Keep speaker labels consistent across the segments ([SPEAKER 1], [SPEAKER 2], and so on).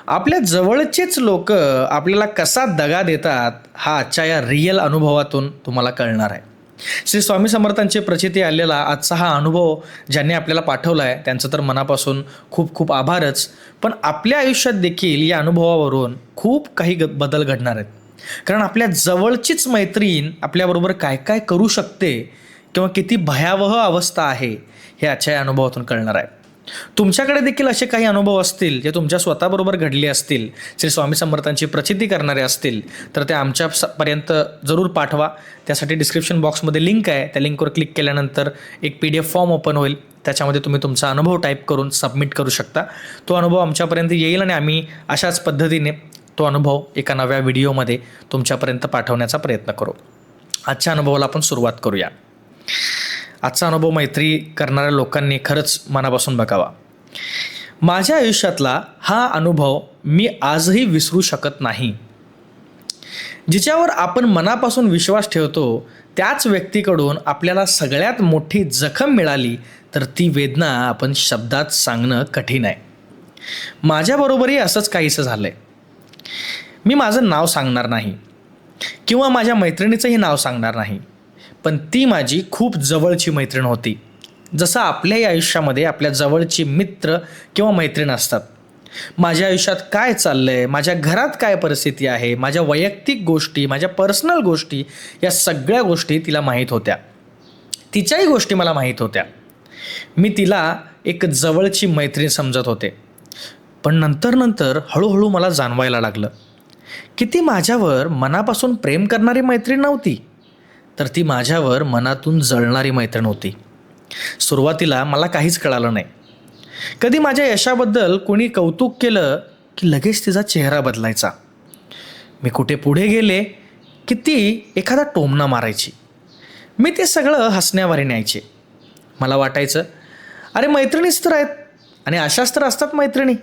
[SPEAKER 1] आपल्या जवळचेच लोक आपल्याला कसा दगा देतात हा आजच्या या रिअल अनुभवातून तुम्हाला कळणार आहे. श्री स्वामी समर्थांची प्रचिती आलेला आजचा हा अनुभव ज्यांनी आपल्याला पाठवला आहे त्यांचं तर मनापासून खूप खूप आभारच. पण आपल्या आयुष्यात देखील या अनुभवावरून खूप काही बदल घडणार आहेत. कारण आपल्या जवळचीच मैत्रीण आपल्याबरोबर काय काय करू शकते किंवा किती भयावह अवस्था आहे हे आजच्या या अनुभवातून कळणार आहे. तुमच्याकडे देखील असे काही अनुभव असतील जे तुमच्या स्वतःबरोबर घडले असतील, श्री स्वामी समर्थांची प्रचिती करणारे असतील, तर ते आमच्यापर्यंत जरूर पाठवा. त्यासाठी डिस्क्रिप्शन बॉक्समध्ये लिंक आहे, त्या लिंकवर क्लिक केल्यानंतर एक PDF फॉर्म ओपन होईल. त्याच्यामध्ये तुम्ही तुमचा अनुभव टाईप करून सबमिट करू शकता. तो अनुभव आमच्यापर्यंत येईल आणि आम्ही अशाच पद्धतीने तो अनुभव एका नव्या व्हिडिओमध्ये तुमच्यापर्यंत पाठवण्याचा प्रयत्न करू. आजच्या अनुभवाला आपण सुरुवात करूया. आजचा अनुभव मैत्री करणाऱ्या लोकांनी खरंच मनापासून बघावा. माझ्या आयुष्यातला हा अनुभव मी आजही विसरू शकत नाही. जिच्यावर आपण मनापासून विश्वास ठेवतो त्याच व्यक्तीकडून आपल्याला सगळ्यात मोठी जखम मिळाली तर ती वेदना आपण शब्दात सांगणं कठीण आहे. माझ्याबरोबरही असंच काहीसं झालं आहे. मी माझं नाव सांगणार नाही किंवा माझ्या मैत्रिणीचंही नाव सांगणार नाही, पण ती माझी खूप जवळची मैत्रीण होती. जसं आपल्याही आयुष्यामध्ये आपल्या जवळची मित्र किंवा मैत्रीण असतात. माझ्या आयुष्यात काय चाललं आहे, माझ्या घरात काय परिस्थिती आहे, माझ्या वैयक्तिक गोष्टी, माझ्या पर्सनल गोष्टी, या सगळ्या गोष्टी तिला माहीत होत्या. तिच्याही गोष्टी मला माहीत होत्या. मी तिला एक जवळची मैत्रीण समजत होते. पण नंतर हळूहळू मला जाणवायला लागलं की ती माझ्यावर मनापासून प्रेम करणारी मैत्रीण नव्हती, तर ती माझ्यावर मनातून जळणारी मैत्रीण होती. सुरुवातीला मला काहीच कळालं नाही. कधी माझ्या यशाबद्दल कोणी कौतुक केलं की लगेच तिचा चेहरा बदलायचा. मी कुठे पुढे गेले की ती एखादा टोमणा मारायची. मी ते सगळं हसण्यावारे न्यायचे. मला वाटायचं अरे मैत्रिणीच तर आहेत आणि अशाच तर असतात मैत्रिणी,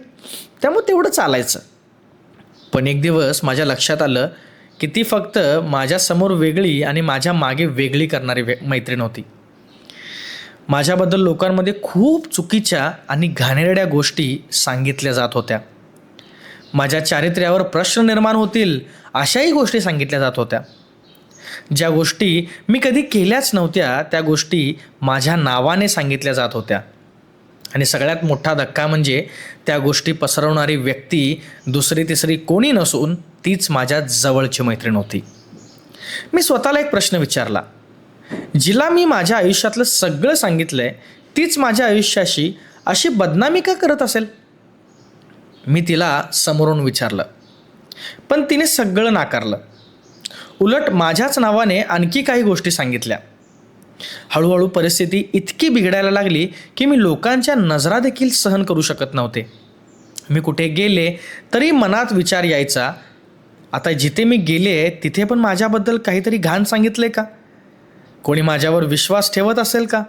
[SPEAKER 1] त्यामुळे तेवढं चालायचं. पण एक दिवस माझ्या लक्षात आलं की ती फक्त माझ्यासमोर वेगळी आणि माझ्या मागे वेगळी करणारी मैत्रीण होती. माझ्याबद्दल लोकांमध्ये खूप चुकीच्या आणि घाणेरड्या गोष्टी सांगितल्या जात होत्या. माझ्या चारित्र्यावर प्रश्न निर्माण होतील अशाही गोष्टी सांगितल्या जात होत्या. ज्या गोष्टी मी कधी केल्याच नव्हत्या त्या गोष्टी माझ्या नावाने सांगितल्या जात होत्या. आणि सगळ्यात मोठा धक्का म्हणजे त्या गोष्टी पसरवणारी व्यक्ती दुसरी तिसरी कोणी नसून तीच माझ्या जवळची मैत्रीण होती. मी स्वतःला एक प्रश्न विचारला, जिला मी माझ्या आयुष्यातलं सगळं सांगितलंय तीच माझ्या आयुष्याशी अशी बदनामी का करत असेल? मी तिला समोरून विचारलं, पण तिने सगळं नाकारलं. उलट माझ्याच नावाने आणखी काही गोष्टी सांगितल्या. हळूहळू परिस्थिती इतकी बिघडायला लागली की मी लोकांच्या नजरा देखील सहन करू शकत नव्हते. मी कुठे गेले तरी मनात विचार यायचा, आता जिथे मी गेले तिथे पण माझ्याबद्दल काहीतरी घाण सांगितलंय का? कोणी माझ्यावर विश्वास ठेवत असेल का?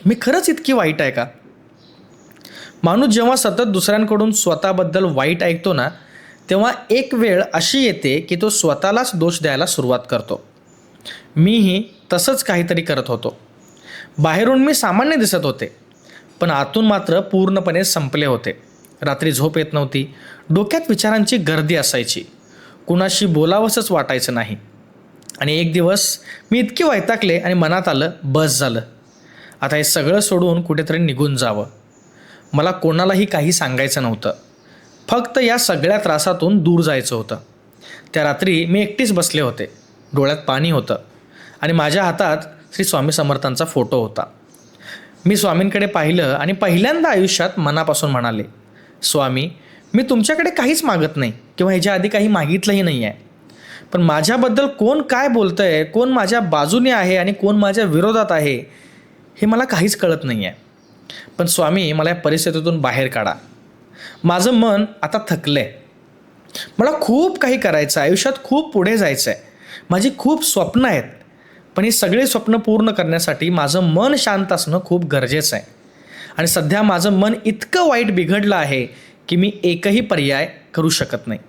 [SPEAKER 1] मी खरंच इतकी वाईट आहे का? माणूस जेव्हा सतत दुसऱ्यांकडून स्वतःबद्दल वाईट ऐकतो ना, तेव्हा एक वेळ अशी येते की तो स्वतःलाच दोष द्यायला सुरुवात करतो. मीही तसंच काहीतरी करत होतो. बाहेरून मी सामान्य दिसत होते, पण आतून मात्र पूर्णपणे संपले होते. रात्री झोप येत नव्हती. डोक्यात विचारांची गर्दी असायची. कुणाशी बोलावंसंच वाटायचं नाही. आणि एक दिवस मी इतके वैतागले आणि मनात आलं बस झालं, आता हे सगळं सोडून कुठेतरी निघून जावं. मला कोणालाही काही सांगायचं नव्हतं, फक्त या सगळ्या त्रासातून दूर जायचं होतं. त्या रात्री मी एकटीच बसले होते. डोळ्यात पाणी होतं आणि माझ्या हातात श्री स्वामी समर्थांचा फोटो होता. मी स्वामींकडे पाहिलं आणि पहिल्यांदा आयुष्यात मनापासून म्हणाले, स्वामी, मी तुमच्याकडे काहीच मागत नाही किंवा ह्याच्या आधी काही मागितलंही नाही आहे. पण माझ्याबद्दल कोण काय बोलतं आहे, कोण माझ्या बाजूने आहे आणि कोण माझ्या विरोधात आहे हे मला काहीच कळत नाही आहे. पण स्वामी, मला या परिस्थितीतून बाहेर काढा. माझं मन आता थकलं आहे. मला खूप काही करायचं आहे, आयुष्यात खूप पुढे जायचं आहे. माझी खूप स्वप्न आहेत, पण ही सगळी स्वप्न पूर्ण करण्यासाठी माझं मन शांत असणं खूप गरजेचं आहे. आणि सध्या माझं मन इतकं वाईट बिघडलं आहे की मी एकही पर्याय करू शकत नाही.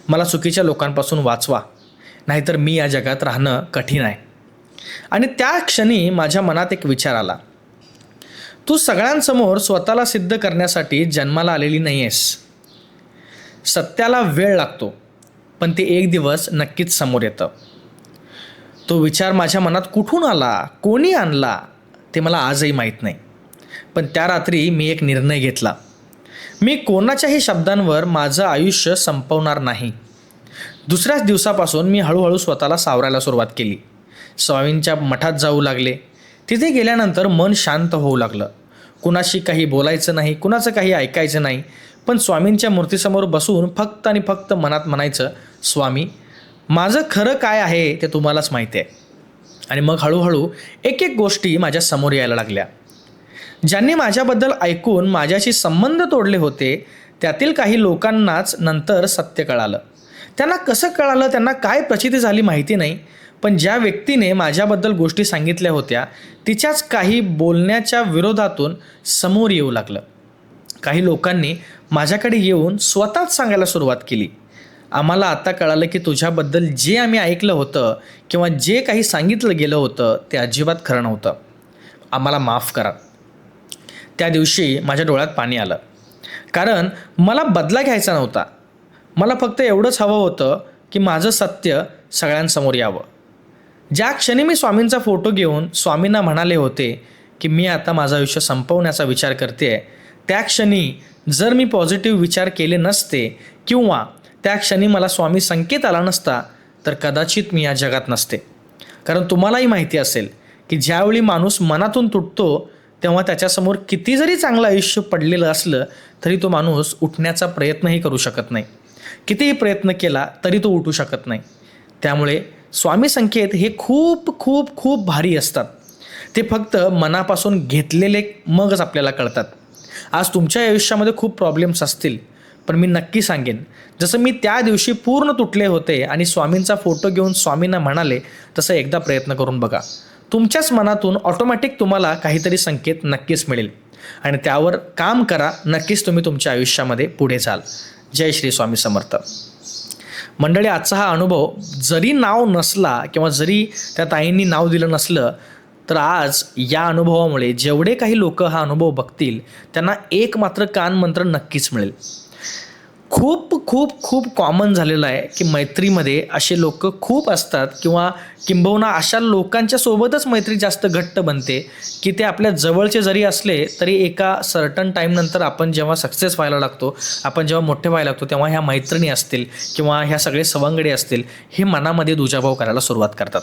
[SPEAKER 1] मला चुकीच्या लोकांपासून वाचवा, नाहीतर मी या जगात राहणं कठीण आहे. आणि त्या क्षणी माझ्या मनात एक विचार आला, तू सगळ्यांसमोर स्वतःला सिद्ध करण्यासाठी जन्माला आलेली नाही आहेस. सत्याला वेळ लागतो, पण ते एक दिवस नक्कीच समोर येतं. तो विचार माझ्या मनात कुठून आला, कोणी आणला, ते मला आजही माहीत नाही. पण त्या रात्री मी एक निर्णय घेतला. मी कोणाच्याही शब्दांवर माझं आयुष्य संपवणार नाही. दुसऱ्याच दिवसापासून मी हळूहळू स्वतःला सावरायला सुरुवात केली. स्वामींच्या मठात जाऊ लागले. तिथे गेल्यानंतर मन शांत होऊ लागलं. कुणाशी काही बोलायचं नाही, कुणाचं काही ऐकायचं नाही, पण स्वामींच्या मूर्तीसमोर बसून फक्त आणि फक्त मनात म्हणायचं, स्वामी, माझं खरं काय आहे ते तुम्हालाच माहिती आहे. आणि मग हळूहळू एक एक गोष्टी माझ्या समोर यायला लागल्या. ज्यांनी माझ्याबद्दल ऐकून माझ्याशी संबंध तोडले होते, त्यातील काही लोकांनाच नंतर सत्य कळालं. त्यांना कसं कळालं, त्यांना काय प्रचिती झाली माहिती नाही, पण ज्या व्यक्तीने माझ्याबद्दल गोष्टी सांगितल्या होत्या तिच्याच काही बोलण्याच्या विरोधातून समोर येऊ लागलं. काही लोकांनी माझ्याकडे येऊन स्वतःच सांगायला सुरुवात केली, आम्हाला आता कळालं की तुझ्याबद्दल जे आम्ही ऐकलं होतं किंवा जे काही सांगितलं गेलं होतं ते अजिबात खरं नव्हतं. आम्हाला माफ करा. त्या दिवशी माझ्या डोळ्यात पाणी आलं, कारण मला बदला घ्यायचा नव्हता. मला फक्त एवढंच हवं होतं की माझं सत्य सगळ्यांसमोर यावं. ज्या क्षणी मी स्वामींचा फोटो घेऊन स्वामींना म्हणाले होते की मी आता माझं आयुष्य संपवण्याचा विचार करते, त्या क्षणी जर मी पॉझिटिव्ह विचार केले नसते किंवा त्या क्षणी मला स्वामी संकेत आला नसता, तर कदाचित मी या जगात नसते. कारण तुम्हालाही माहिती असेल की ज्यावेळी माणूस मनातून तुटतो तेव्हा त्याच्यासमोर किती जरी चांगलं आयुष्य पडलेलं असलं तरी तो माणूस उठण्याचा प्रयत्नही करू शकत नाही. कितीही प्रयत्न केला तरी तो उठू शकत नाही. त्यामुळे स्वामी संकेत हे खूप खूप खूप भारी असतात. ते फक्त मनापासून घेतलेले मगच आपल्याला कळतात. आज तुमच्या आयुष्यामध्ये खूप प्रॉब्लेम्स असतील, पण मी नक्की सांगेन, जसं मी त्या दिवशी पूर्ण तुटले होते आणि स्वामींचा फोटो घेऊन स्वामींना म्हणाले, तसं एकदा प्रयत्न करून बघा. तुमच्याच मनातून ऑटोमॅटिक तुम्हाला काहीतरी संकेत नक्कीच मिळेल आणि त्यावर काम करा. नक्कीच तुम्ही तुमच्या आयुष्यामध्ये पुढे जाल. जय श्री स्वामी समर्थ. मंडळी, आजचा हा अनुभव जरी नाव नसला किंवा जरी त्या ताईंनी नाव दिलं नसलं, तर आज या अनुभवामुळे जेवढे काही लोक हा अनुभव बघतील त्यांना एक मात्र कान मंत्र नक्कीच मिळेल. खूप खूप खूप कॉमन झालेलं आहे की मैत्रीमध्ये असे लोक खूप असतात किंवा किंबहुना अशा लोकांच्या सोबतच मैत्री जास्त घट्ट बनते की ते आपल्या जवळचे जरी असले तरी एका सर्टन टाईमनंतर आपण जेव्हा सक्सेस व्हायला लागतो, आपण जेव्हा मोठे व्हायला लागतो, तेव्हा ह्या मैत्रिणी असतील किंवा ह्या सगळे सवंगडी असतील हे मनामध्ये दुजाभाव करायला सुरुवात करतात.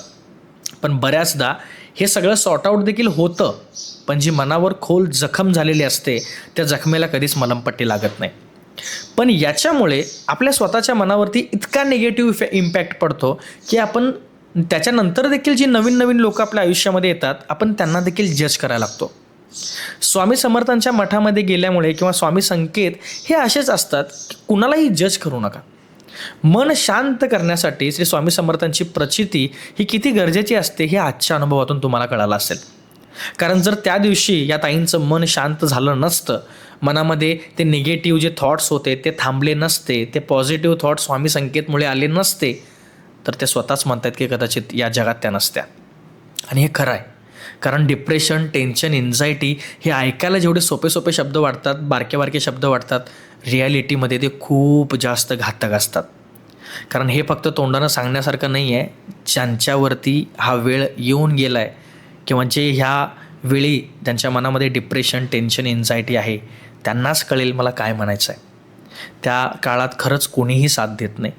[SPEAKER 1] पण बऱ्याचदा हे सगळं सॉर्ट आऊट देखील होतं, पण जी मनावर खोल जखम झालेली असते त्या जखमेला कधीच मलमपट्टी लागत नाही. पण याच्यामुळे आपल्या स्वतःच्या मनावरती इतका निगेटिव्ह इम्पॅक्ट पडतो की आपण त्याच्यानंतर देखील जी नवीन नवीन लोक आपल्या आयुष्यामध्ये येतात आपण त्यांना देखील जज करायला लागतो. स्वामी समर्थांच्या मठामध्ये गेल्यामुळे किंवा स्वामी संकेत हे असेच असतात की कुणालाही जज करू नका. मन शांत करण्यासाठी श्री स्वामी समर्थांची प्रचिती ही किती गरजेची असते हे आजच्या अनुभवातून तुम्हाला कळालं असेल. कारण जर त्या दिवशी या ताईंचं मन शांत झालं नसतं, मनामध्ये ते निगेटिव्ह जे थॉट्स होते ते थांबले नसते, ते पॉझिटिव्ह थॉट्स स्वामी संकेतमुळे आले नसते, तर ते स्वतःच म्हणतात की कदाचित या जगात त्या नसत्या. आणि हे खरं आहे. कारण डिप्रेशन, टेन्शन, एन्झायटी हे ऐकायला जेवढे सोपे सोपे शब्द वाटतात, बारके बारके शब्द वाटतात, रिॲलिटीमध्ये ते खूप जास्त घातक असतात. कारण हे फक्त तोंडानं सांगण्यासारखं नाही आहे. ज्यांच्यावरती हा वेळ येऊन गेला आहे किंवा जे ह्या वेळी त्यांच्या मनामध्ये डिप्रेशन, टेन्शन, एन्झायटी आहे त्यांनाच कळेल मला काय म्हणायचं आहे. त्या काळात खरंच कोणीही साथ देत नाही.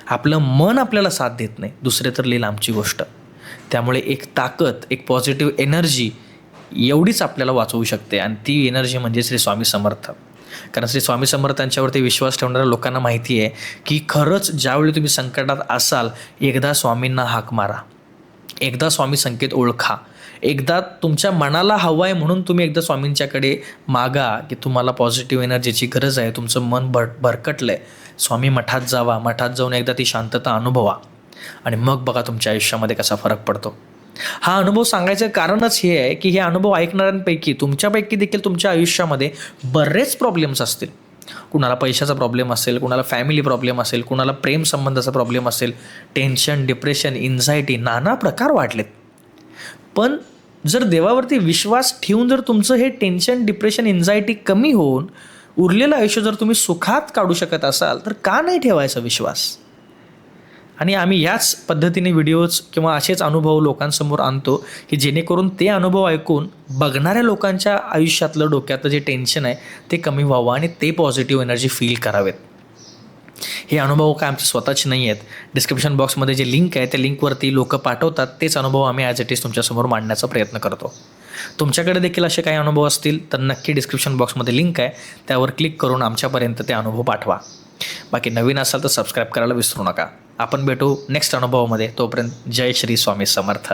[SPEAKER 1] आपलं मन आपल्याला साथ देत नाही, दुसरे तर लिहिलं आमची गोष्ट. त्यामुळे एक ताकद, एक पॉझिटिव्ह एनर्जी एवढीच आपल्याला वाचवू शकते आणि ती एनर्जी म्हणजे श्री स्वामी समर्थ. कारण श्री स्वामी समर्थांच्यावरती विश्वास ठेवणाऱ्या लोकांना माहिती आहे की खरंच ज्यावेळी तुम्ही संकटात असाल, एकदा स्वामींना हाक मारा, एकदा स्वामी संकेत ओळखा, एकदा तुमच्या मनाला हवं आहे म्हणून तुम्ही एकदा स्वामींच्याकडे मागा की तुम्हाला पॉझिटिव्ह एनर्जीची गरज आहे, तुमचं मन भरकटलं आहे, स्वामी मठात जावा, मठात जाऊन एकदा ती शांतता अनुभवा आणि मग बघा तुमच्या आयुष्यामध्ये कसा फरक पडतो. हा अनुभव सांगायचं कारणच हे आहे की हे अनुभव ऐकणाऱ्यांपैकी तुमच्यापैकी देखील तुमच्या आयुष्यामध्ये बरेच प्रॉब्लेम्स असतील. कुणाला पैशाचा प्रॉब्लेम असेल, कुणाला फॅमिली प्रॉब्लेम असेल, कुणाला प्रेम संबंधाचा प्रॉब्लेम असेल, टेन्शन, डिप्रेशन, एन्झायटी, नाना प्रकार वाढलेत. पण जर देवावरती विश्वास ठेवून जर तुमचं हे टेन्शन, डिप्रेशन, एन्झायटी कमी होऊन उरलेलं आयुष्य जर तुम्ही सुखात काढू शकत असाल तर का नाही ठेवायचा विश्वास? आणि आम्ही याच पद्धतीने व्हिडिओज किंवा असेच अनुभव लोकांसमोर आणतो की जेणेकरून ते अनुभव ऐकून बघणाऱ्या लोकांच्या आयुष्यातलं डोक्यातलं जे टेन्शन आहे ते कमी व्हावं आणि ते पॉझिटिव्ह एनर्जी फील करावेत. हे अनुभव काय आमचे स्वतःचे नाही आहेत. डिस्क्रिप्शन बॉक्समध्ये जे लिंक आहे त्या लिंकवरती लोक पाठवतात तेच अनुभव आम्ही ॲज इट इज तुमच्यासमोर मांडण्याचा प्रयत्न करतो. तुमच्याकडे देखील असे काही अनुभव असतील तर नक्की डिस्क्रिप्शन बॉक्समध्ये लिंक आहे त्यावर क्लिक करून आमच्यापर्यंत ते अनुभव पाठवा. बाकी नवीन असाल तर सबस्क्राईब करायला विसरू नका. आपण भेटू नेक्स्ट अनुभवामध्ये. तोपर्यंत जय श्री स्वामी समर्थ.